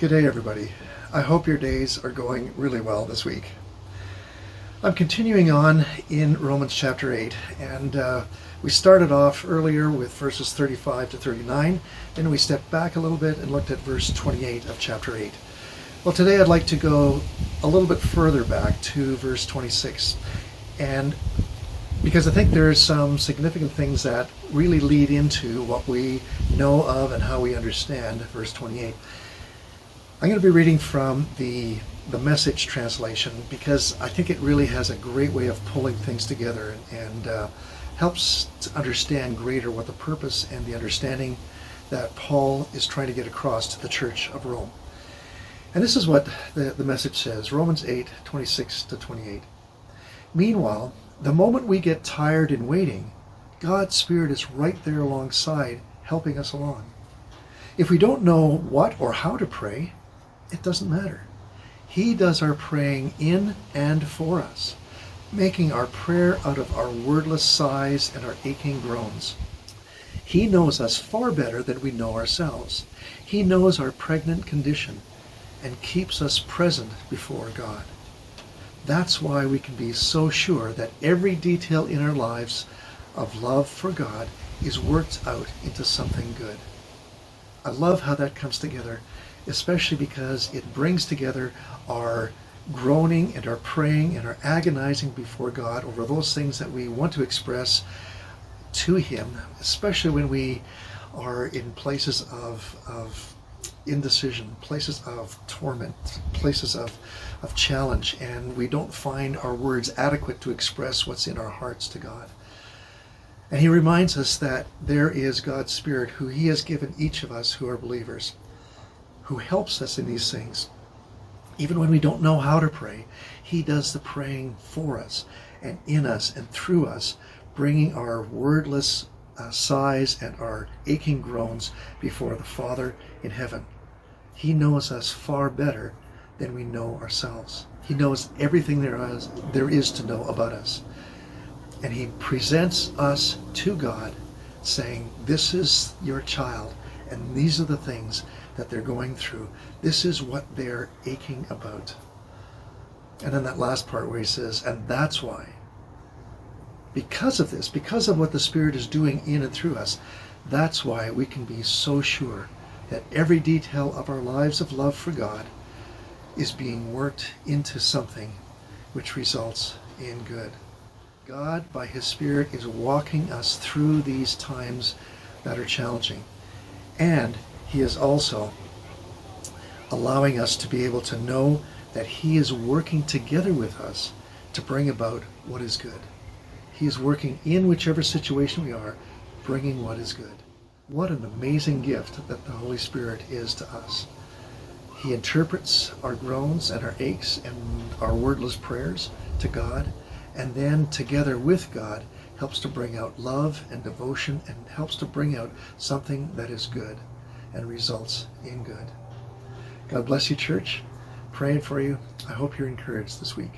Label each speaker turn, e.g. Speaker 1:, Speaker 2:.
Speaker 1: Good day, everybody. I hope your days are going really well this week. I'm continuing on in Romans chapter 8, and we started off earlier with verses 35 to 39, then we stepped back a little bit and looked at verse 28 of chapter 8. Well, today I'd like to go a little bit further back to verse 26, and because I think there's some significant things that really lead into what we know of and how we understand verse 28. I'm going to be reading from the Message translation because I think it really has a great way of pulling things together and helps to understand greater what the purpose and the understanding that Paul is trying to get across to the Church of Rome. And this is what the Message says, Romans 8, 26 to 28. Meanwhile, the moment we get tired in waiting, God's Spirit is right there alongside, helping us along. If we don't know what or how to pray, it doesn't matter. He does our praying in and for us, making our prayer out of our wordless sighs and our aching groans. He knows us far better than we know ourselves. He knows our pregnant condition and keeps us present before God. That's why we can be so sure that every detail in our lives of love for God is worked out into something good. I love how that comes together, especially because it brings together our groaning and our praying and our agonizing before God over those things that we want to express to Him, especially when we are in places of indecision, places of torment, places of challenge, and we don't find our words adequate to express what's in our hearts to God. And He reminds us that there is God's Spirit who He has given each of us who are believers, who helps us in these things. Even when we don't know how to pray, He does the praying for us and in us and through us, bringing our wordless sighs and our aching groans before the Father in heaven. He knows us far better than we know ourselves. He knows everything there is to know about us. And He presents us to God saying, this is your child, and these are the things that they're going through. This is what they're aching about. And then that last part where He says, and that's why, because of this, because of what the Spirit is doing in and through us, that's why we can be so sure that every detail of our lives of love for God is being worked into something which results in good. God, by His Spirit, is walking us through these times that are challenging. And He is also allowing us to be able to know that He is working together with us to bring about what is good. He is working in whichever situation we are, bringing what is good. What an amazing gift that the Holy Spirit is to us. He interprets our groans and our aches and our wordless prayers to God, and then together with God helps to bring out love and devotion and helps to bring out something that is good and results in good. God bless you, church. Praying for you. I hope you're encouraged this week.